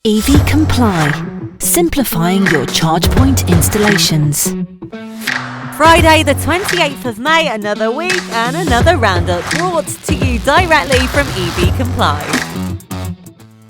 EV Comply, simplifying your charge point installations. Friday the 28th of May, another week and another roundup brought to you directly from EV Comply.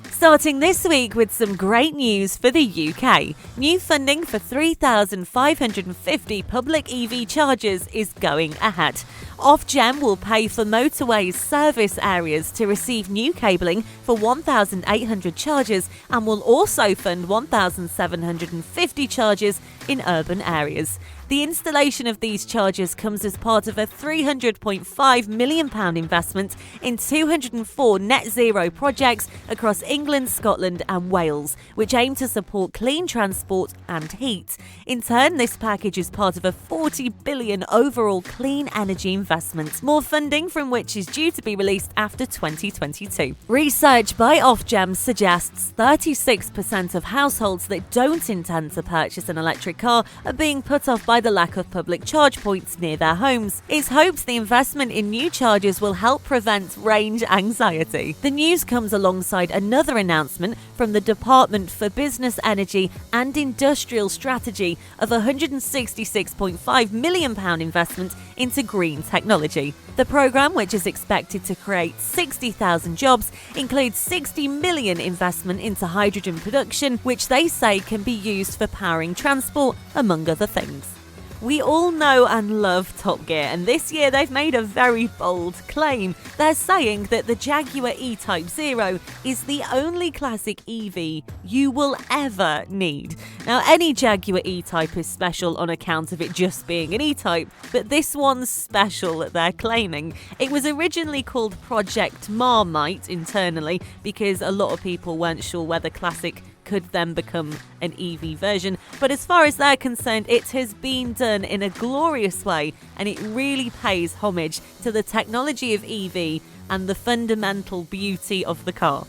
Starting this week with some great news for the UK. New funding for 3,550 public EV chargers is going ahead. Ofgem will pay for motorways service areas to receive new cabling for 1,800 chargers and will also fund 1,750 chargers in urban areas. The installation of these chargers comes as part of a £300.5 million investment in 204 net zero projects across England, Scotland and Wales, which aim to support clean transport and heat. In turn, this package is part of a £40 billion overall clean energy investment, more funding from which is due to be released after 2022. Research by Ofgem suggests 36% of households that don't intend to purchase an electric car are being put off by the lack of public charge points near their homes. It's hoped the investment in new chargers will help prevent range anxiety. The news comes alongside another announcement from the Department for Business, Energy and Industrial Strategy of a £166.5 million investment into green technology. The programme, which is expected to create 60,000 jobs, includes £60 million investment into hydrogen production, which they say can be used for powering transport, among other things. We all know and love Top Gear, and this year they've made a very bold claim. They're saying that the Jaguar E-Type 0 is the only classic EV you will ever need. Now, any Jaguar E-Type is special on account of it just being an E-Type, but this one's special, they're claiming. It was originally called Project Marmite internally because a lot of people weren't sure whether classic could then become an EV version, but as far as they're concerned, it has been done in a glorious way and it really pays homage to the technology of EV and the fundamental beauty of the car.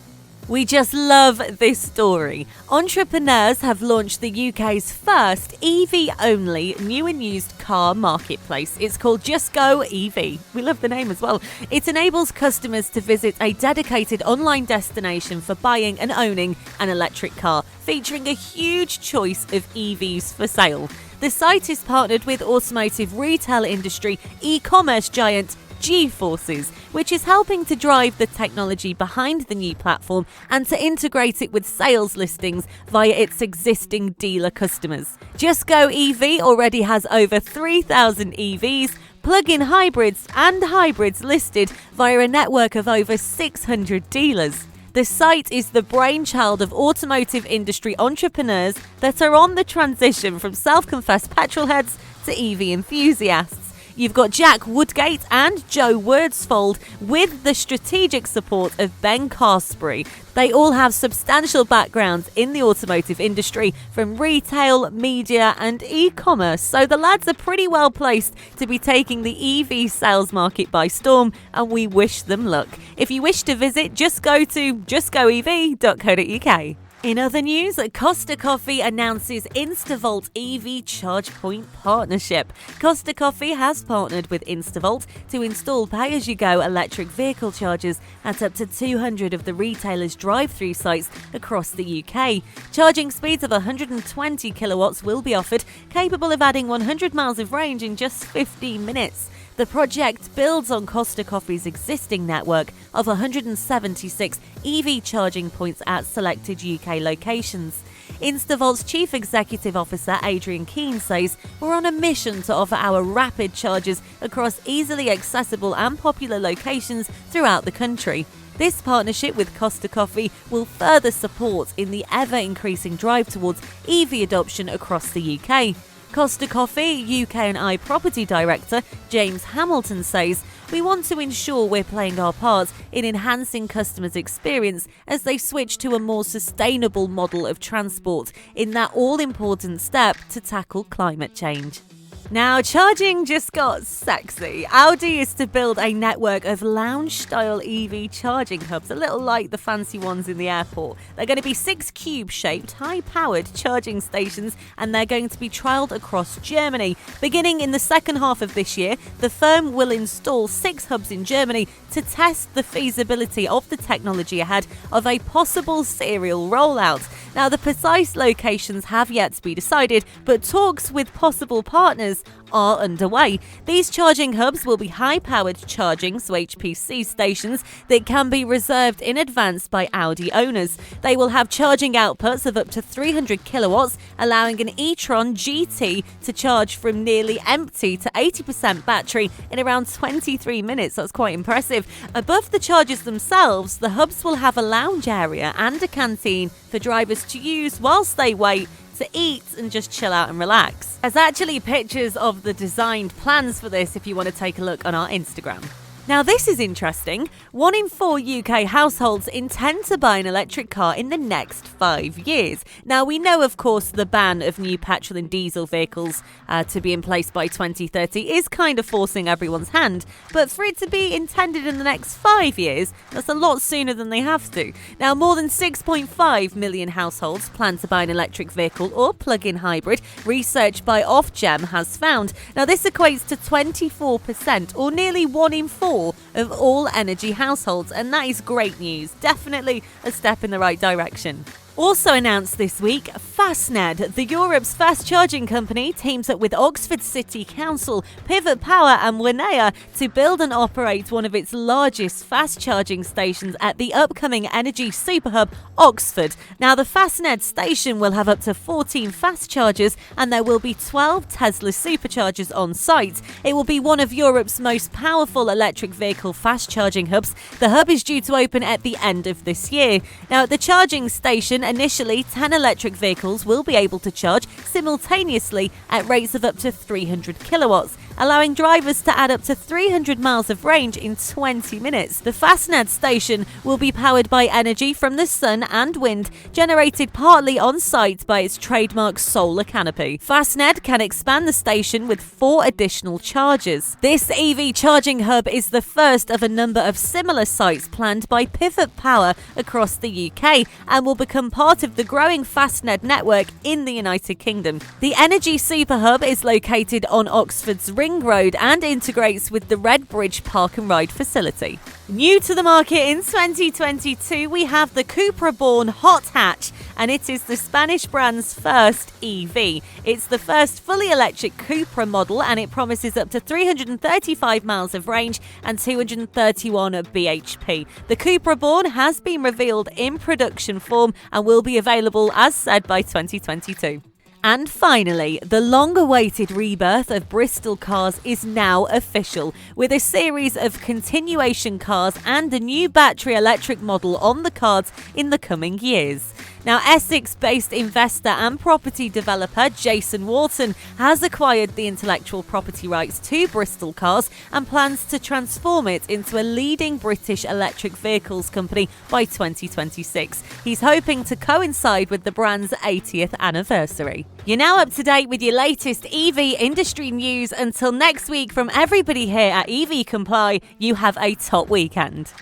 We just love this story. Entrepreneurs have launched the UK's first EV-only new and used car marketplace. It's called JustGoEV. We love the name as well. It enables customers to visit a dedicated online destination for buying and owning an electric car, featuring a huge choice of EVs for sale. The site is partnered with automotive retail industry e-commerce giant G-Forces, which is helping to drive the technology behind the new platform and to integrate it with sales listings via its existing dealer customers. JustGoEV already has over 3,000 EVs, plug-in hybrids and hybrids listed via a network of over 600 dealers. The site is the brainchild of automotive industry entrepreneurs that are on the transition from self-confessed petrolheads to EV enthusiasts. You've got Jack Woodgate and Joe Wordsfold with the strategic support of Ben Carsbury. They all have substantial backgrounds in the automotive industry from retail, media and e-commerce, so the lads are pretty well placed to be taking the EV sales market by storm, and we wish them luck. If you wish to visit, just go to justgoev.co.uk. In other news, Costa Coffee announces InstaVolt EV charge point partnership. Costa Coffee has partnered with InstaVolt to install pay-as-you-go electric vehicle chargers at up to 200 of the retailer's drive-through sites across the UK. Charging speeds of 120 kilowatts will be offered, capable of adding 100 miles of range in just 15 minutes. The project builds on Costa Coffee's existing network of 176 EV charging points at selected UK locations. InstaVolt's Chief Executive Officer Adrian Keane says, "We're on a mission to offer our rapid chargers across easily accessible and popular locations throughout the country. This partnership with Costa Coffee will further support in the ever-increasing drive towards EV adoption across the UK." Costa Coffee UK&I Property Director James Hamilton says, "We want to ensure we're playing our part in enhancing customers' experience as they switch to a more sustainable model of transport in that all-important step to tackle climate change." Now, charging just got sexy. Audi is to build a network of lounge-style EV charging hubs, a little like the fancy ones in the airport. They're going to be 6 cube-shaped, high-powered charging stations, and they're going to be trialled across Germany. Beginning in the second half of this year, the firm will install 6 hubs in Germany to test the feasibility of the technology ahead of a possible serial rollout. Now, the precise locations have yet to be decided, but talks with possible partners are underway. These charging hubs will be high-powered charging, so HPC stations, that can be reserved in advance by Audi owners. They will have charging outputs of up to 300 kilowatts, allowing an e-tron GT to charge from nearly empty to 80% battery in around 23 minutes. That's quite impressive. Above the chargers themselves, the hubs will have a lounge area and a canteen for drivers to use whilst they wait to eat and just chill out and relax. There's actually pictures of the designed plans for this if you want to take a look on our Instagram. Now, this is interesting. 1 in 4 UK households intend to buy an electric car in the next 5 years. Now, we know, of course, the ban of new petrol and diesel vehicles to be in place by 2030 is kind of forcing everyone's hand. But for it to be intended in the next 5 years, that's a lot sooner than they have to. Now, more than 6.5 million households plan to buy an electric vehicle or plug-in hybrid, research by Ofgem has found. Now, this equates to 24%, or nearly 1 in 4 of all energy households, and that is great news. Definitely a step in the right direction. Also announced this week, Fastned, the Europe's fast charging company, teams up with Oxford City Council, Pivot Power and Wenea to build and operate one of its largest fast charging stations at the upcoming energy superhub, Oxford. Now, the Fastned station will have up to 14 fast chargers, and there will be 12 Tesla superchargers on site. It will be one of Europe's most powerful electric vehicle fast charging hubs. The hub is due to open at the end of this year. Now, at the charging station, initially 10 electric vehicles will be able to charge simultaneously at rates of up to 300 kilowatts, allowing drivers to add up to 300 miles of range in 20 minutes. The Fastned station will be powered by energy from the sun and wind, generated partly on site by its trademark solar canopy. Fastned can expand the station with 4 additional chargers. This EV charging hub is the first of a number of similar sites planned by Pivot Power across the UK and will become part of the growing Fastned network in the United Kingdom. The Energy Super Hub is located on Oxford's Ring Road and integrates with the Redbridge Park and Ride facility. New to the market in 2022, we have the Cupra Born Hot Hatch, and it is the Spanish brand's first EV. It's the first fully electric Cupra model, and it promises up to 335 miles of range and 231 bhp. The Cupra Born has been revealed in production form and will be available, as said, by 2022. And finally, the long-awaited rebirth of Bristol Cars is now official, with a series of continuation cars and a new battery electric model on the cards in the coming years. Now, Essex-based investor and property developer Jason Wharton has acquired the intellectual property rights to Bristol Cars and plans to transform it into a leading British electric vehicles company by 2026. He's hoping to coincide with the brand's 80th anniversary. You're now up to date with your latest EV industry news. Until next week, from everybody here at EV Comply, you have a top weekend.